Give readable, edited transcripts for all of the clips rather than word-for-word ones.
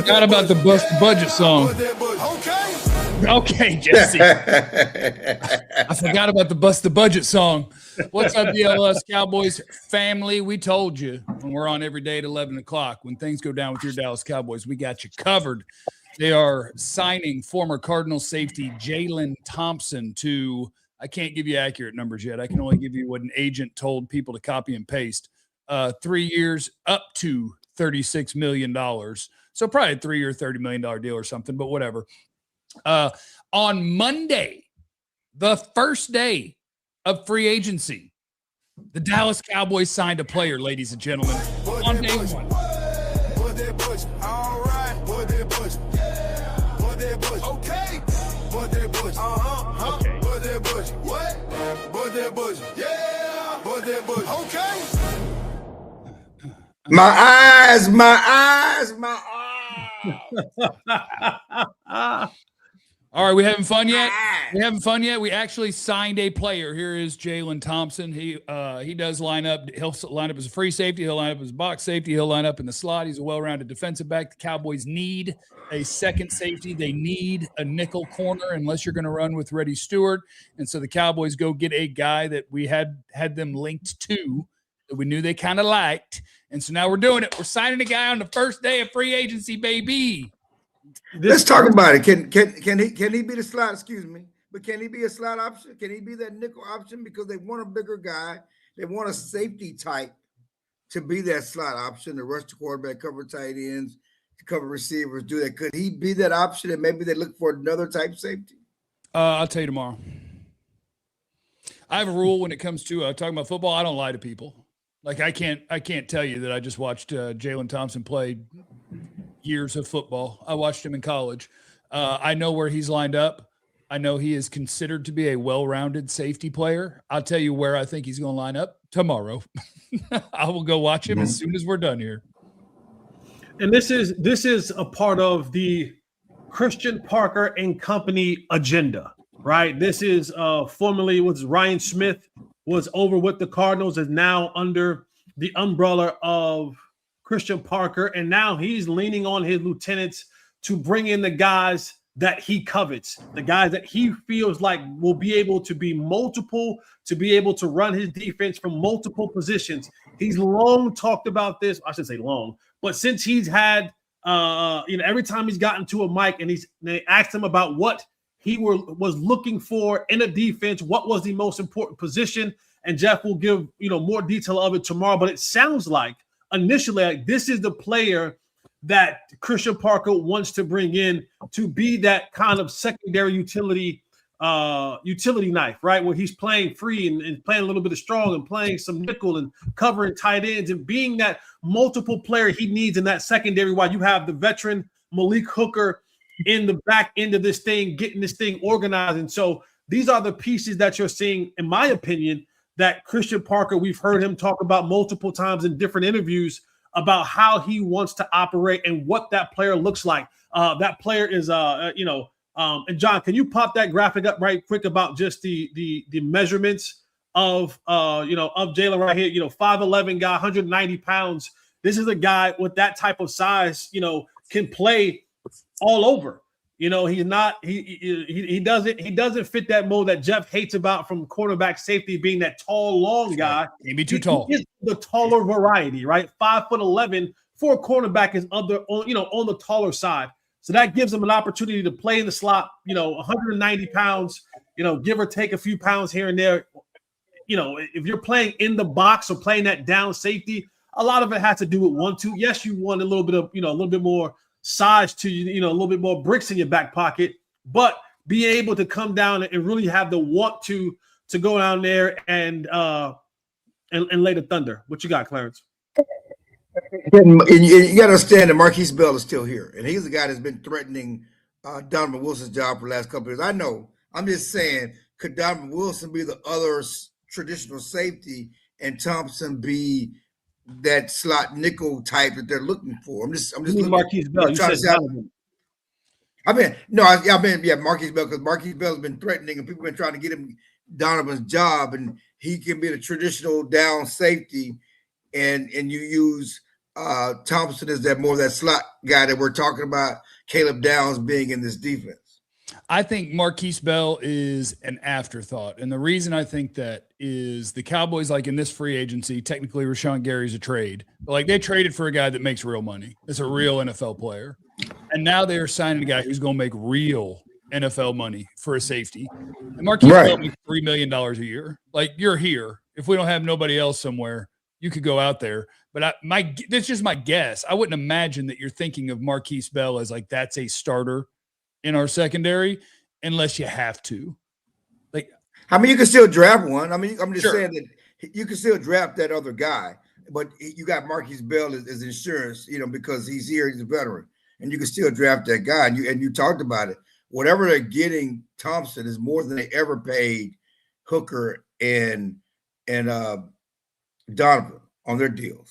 forgot about the Bust the Budget song. Okay, Jesse. I forgot about the Bust the Budget song. What's up, DLLS Cowboys family? We told you when we're on every day at 11 o'clock. When things go down with your Dallas Cowboys, we got you covered. They are signing former Cardinals safety Jalen Thompson to, I can't give you accurate numbers yet. I can only give you what an agent told people to copy and paste. 3 years, up to $36 million. So probably a 3-year, $30 million deal or something, but whatever. On Monday, the first day of free agency, the Dallas Cowboys signed a player, ladies and gentlemen, on day one. My eyes. All right, we having fun yet? We actually signed a player. Here is Jaylen Thompson. He does line up. He'll line up as a free safety. He'll line up as a box safety. He'll line up in the slot. He's a well-rounded defensive back. The Cowboys need a second safety. They need a nickel corner unless you're going to run with Reddy Stewart. And so the Cowboys go get a guy that we had them linked to that we knew they kind of liked. And so now we're doing it. We're signing a guy on the first day of free agency, baby. Let's talk about it. Can he be the slot? Excuse me, but can he be a slot option? Can he be that nickel option? Because they want a bigger guy. They want a safety type to be that slot option, to rush the quarterback, cover tight ends, to cover receivers, do that. Could he be that option? And maybe they look for another type safety. I'll tell you tomorrow. I have a rule when it comes to talking about football. I don't lie to people. Like I can't tell you that I just watched Jalen Thompson play years of football. I watched him in college. I know where he's lined up. I know he is considered to be a well-rounded safety player. I'll tell you where I think he's going to line up tomorrow. I will go watch him as soon as we're done here. And this is a part of the Christian Parker and Company agenda, right? This is formerly was Ryan Smith was over with the Cardinals, is now under the umbrella of Christian Parker, and now he's leaning on his lieutenants to bring in the guys that he covets, the guys that he feels like will be able to be multiple, to be able to run his defense from multiple positions. He's long talked about this. I should say long, but since he's had, every time he's gotten to a mic and they asked him about what he was looking for in a defense, what was the most important position, and Jeff will give more detail of it tomorrow. But it sounds like initially, like, this is the player that Christian Parker wants to bring in to be that kind of secondary utility knife, right? Where he's playing free and playing a little bit of strong and playing some nickel and covering tight ends and being that multiple player he needs in that secondary while you have the veteran Malik Hooker in the back end of this thing, getting this thing organized. And so these are the pieces that you're seeing, in my opinion, that Christian Parker, we've heard him talk about multiple times in different interviews about how he wants to operate and what that player looks like. That player is, and John, can you pop that graphic up right quick about just the measurements of Jalen right here? 5'11" guy, 190 pounds. This is a guy with that type of size, can play all over. He's not, he doesn't fit that mold that Jeff hates about from cornerback safety being that tall, long guy. Can't be too tall. He's the taller variety, right? 5'11" for a cornerback is on the taller side. So that gives him an opportunity to play in the slot, 190 pounds, give or take a few pounds here and there. If you're playing in the box or playing that down safety, a lot of it has to do with 1-2. Yes, you want a little bit of, a little bit more size to you, a little bit more bricks in your back pocket, but be able to come down and really have the want to go down there and lay the thunder. What you got, Clarence? And you got to understand that Marquise Bell is still here, and he's the guy that's been threatening Donovan Wilson's job for the last couple of years. I know. I'm just saying, could Donovan Wilson be the other traditional safety and Thompson be that slot nickel type that they're looking for? I'm just looking. Marquise Bell. You said Donovan. Marquise Bell, because Marquise Bell has been threatening and people have been trying to get him Donovan's job, and he can be the traditional down safety, and you use Thompson is that more that slot guy that we're talking about, Caleb Downs being in this defense? I think Marquise Bell is an afterthought. And the reason I think that is the Cowboys, like in this free agency, technically Rashawn Gary's a trade. But like they traded for a guy that makes real money. It's a real NFL player. And now they're signing a guy who's going to make real NFL money for a safety. And Marquise Bell makes $3 million a year. Like you're here. If we don't have nobody else somewhere, you could go out there. But that's just my guess. I wouldn't imagine that you're thinking of Marquise Bell as like that's a starter in our secondary unless you have to. Like, I mean, you can still draft one. I mean, I'm just Sure. saying that you can still draft that other guy, but you got Marquise Bell as insurance, because he's here, he's a veteran, and you can still draft that guy. And you talked about it. Whatever they're getting Thompson is more than they ever paid Hooker and Donovan on their deals.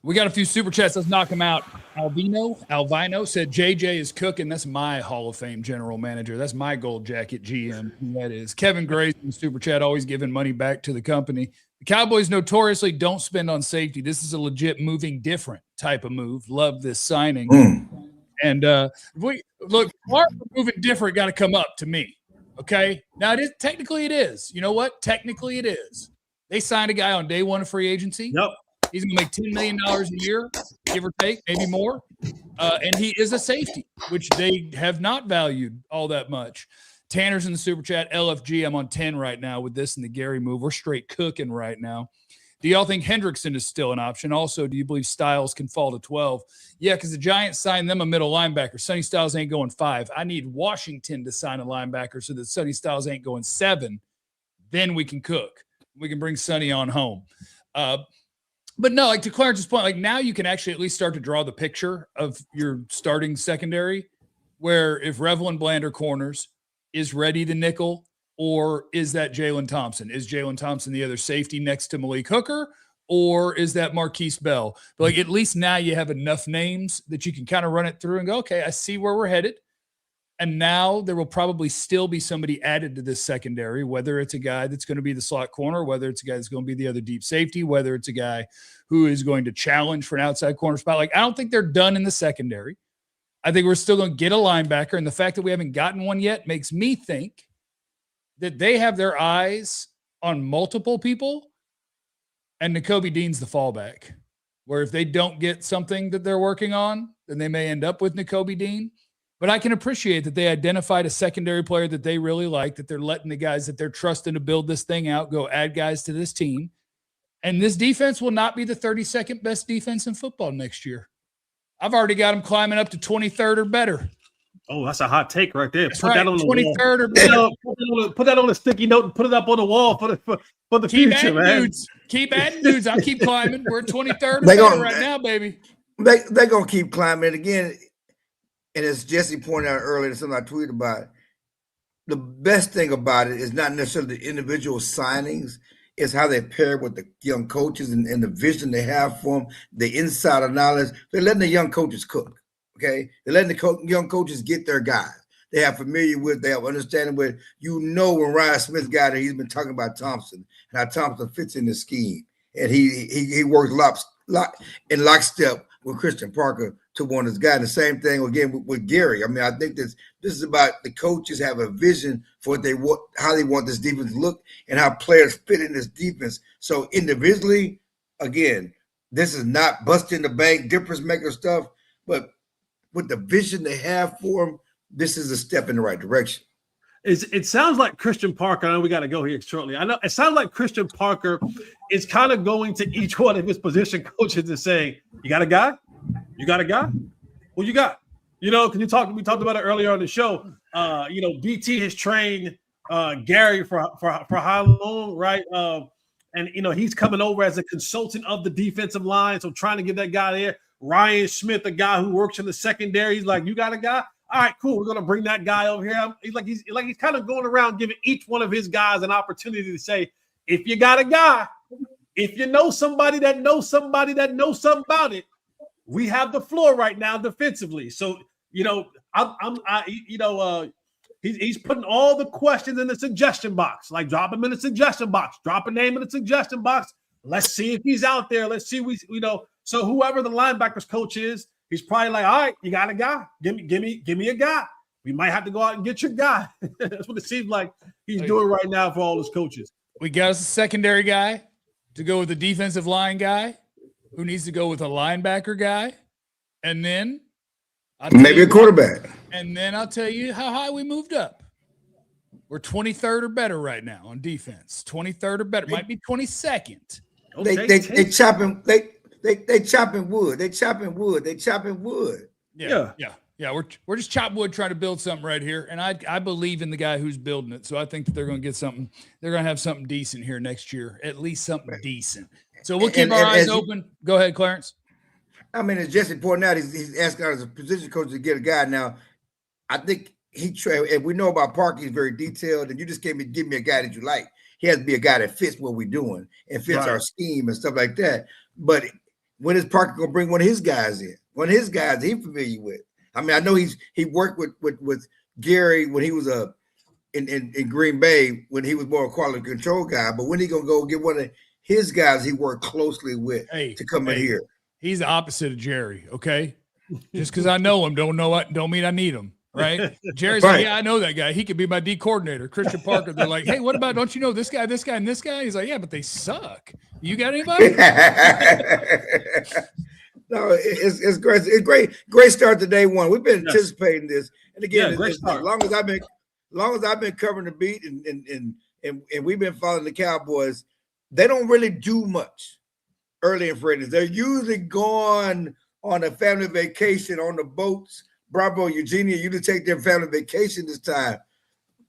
We got a few super chats. Let's knock them out. Alvino said JJ is cooking. That's my Hall of Fame general manager. That's my gold jacket GM. That is Kevin Grayson, super chat, always giving money back to the company. The Cowboys notoriously don't spend on safety. This is a legit moving different type of move. Love this signing. And part of moving different got to come up to me. Okay. Now it is technically it is. You know what? Technically it is. They signed a guy on day one of free agency. Yep. He's going to make $10 million a year, give or take, maybe more. And he is a safety, which they have not valued all that much. Tanner's in the super chat. LFG, I'm on 10 right now with this and the Gary move. We're straight cooking right now. Do y'all think Hendrickson is still an option? Also, do you believe Styles can fall to 12? Yeah, because the Giants signed them a middle linebacker. Sonny Styles ain't going 5. I need Washington to sign a linebacker so that Sonny Styles ain't going 7. Then we can cook. We can bring Sonny on home. But no, like to Clarence's point, like now you can actually at least start to draw the picture of your starting secondary where if Revel Bland are corners, is Reddy the nickel, or is that Jalen Thompson? Is Jalen Thompson the other safety next to Malik Hooker, or is that Marquise Bell? But like at least now you have enough names that you can kind of run it through and go, okay, I see where we're headed. And now there will probably still be somebody added to this secondary, whether it's a guy that's going to be the slot corner, whether it's a guy that's going to be the other deep safety, whether it's a guy who is going to challenge for an outside corner spot. Like, I don't think they're done in the secondary. I think we're still going to get a linebacker. And the fact that we haven't gotten one yet makes me think that they have their eyes on multiple people and Nakobe Dean's the fallback, where if they don't get something that they're working on, then they may end up with Nakobe Dean. But I can appreciate that they identified a secondary player that they really like, that they're letting the guys that they're trusting to build this thing out go add guys to this team. And this defense will not be the 32nd best defense in football next year. I've already got them climbing up to 23rd or better. Oh, that's a hot take right there. That's put that on the 23rd or better. Put that on a sticky note and put it up on the wall for the future, man. Dudes. Keep adding dudes. I'll keep climbing. We're 23rd or better right now, baby. They're going to keep climbing. Again, and as Jesse pointed out earlier, something I tweeted about, the best thing about it is not necessarily the individual signings, it's how they pair with the young coaches and the vision they have for them, the insider knowledge. They're letting the young coaches cook, okay? They're letting the young coaches get their guys. They have familiar with, they have understanding with, when Ryan Smith got it, he's been talking about Thompson and how Thompson fits in the scheme. And he works in lockstep with Christian Parker to one of his guys. The same thing again with Gary. I mean, I think this is about the coaches have a vision for how they want this defense to look and how players fit in this defense. So individually, again, this is not busting the bank, difference maker stuff, but with the vision they have for them, this is a step in the right direction. It sounds like Christian Parker. I know we got to go here shortly. I know it sounds like Christian Parker is kind of going to each one of his position coaches and saying, "You got a guy? You got a guy? Well, you got, because we talked about it earlier on the show. BT has trained Gary for how long, right? And he's coming over as a consultant of the defensive line, so trying to get that guy there. Ryan Smith, a guy who works in the secondary, he's like, you got a guy? All right, cool. We're gonna bring that guy over here. He's kind of going around giving each one of his guys an opportunity to say, if you got a guy, if you know somebody that knows somebody that knows something about it, we have the floor right now defensively. So he's putting all the questions in the suggestion box. Like drop him in the suggestion box. Drop a name in the suggestion box. Let's see if he's out there. Let's see So whoever the linebackers coach is, he's probably like, all right, you got a guy. Give me a guy. We might have to go out and get your guy. That's what it seems like he's doing right now for all his coaches. We got us a secondary guy to go with a defensive line guy who needs to go with a linebacker guy. And then maybe a quarterback. And then I'll tell you how high we moved up. We're 23rd or better right now on defense. 23rd or better. Might be 22nd. They chopping wood. They chopping wood. Yeah. We're just chopping wood trying to build something right here. And I believe in the guy who's building it. So I think that they're going to get something. They're going to have something decent here next year. At least something decent. So we'll keep our eyes open. Go ahead, Clarence. I mean, as Jesse pointed out, he's asking out as a position coach to get a guy. Now, I think and we know about Parker, he's very detailed, and you just give me a guy that you like. He has to be a guy that fits what we're doing and fits our scheme and stuff like that. But when is Parker going to bring one of his guys in? One of his guys he's familiar with. I mean, I know he worked with Gary when he was in Green Bay when he was more a quality control guy. But when he going to go get one of his guys he worked closely with to come in here? He's the opposite of Jerry, okay? Just because I know him don't mean I need him, right? Jerry's like, yeah, I know that guy. He could be my D coordinator. Christian Parker, they're like, hey, what about, don't you know this guy, and this guy? He's like, yeah, but they suck. You got anybody? No, it's great. It's great start to day one. We've been anticipating this. And again, as long as I've been covering the beat and we've been following the Cowboys, they don't really do much early in free agency. They're usually gone on a family vacation on the boats. Bravo, Eugenia, you to take their family vacation this time.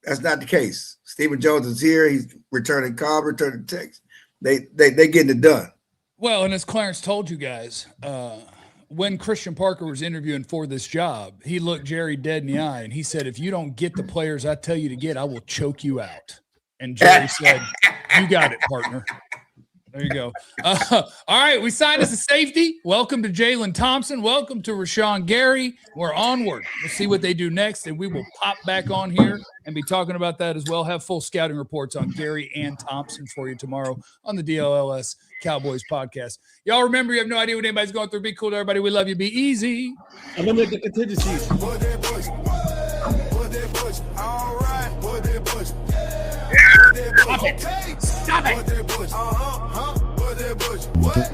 That's not the case. Stephen Jones is here. He's returning call, returning text. They getting it done. Well, and as Clarence told you guys, when Christian Parker was interviewing for this job, he looked Jerry dead in the eye and he said, if you don't get the players I tell you to get, I will choke you out. And Jerry said, you got it, partner. There you go. All right, we signed as a safety. Welcome to Jaylen Thompson. Welcome to Rashawn Gary. We're onward. We'll see what they do next, and we will pop back on here and be talking about that as well. Have full scouting reports on Gary and Thompson for you tomorrow on the DLLS Cowboys podcast. Y'all remember, you have no idea what anybody's going through. Be cool to everybody. We love you. Be easy. I'm going to make the contingencies. All right. Stop it. Stop it. What?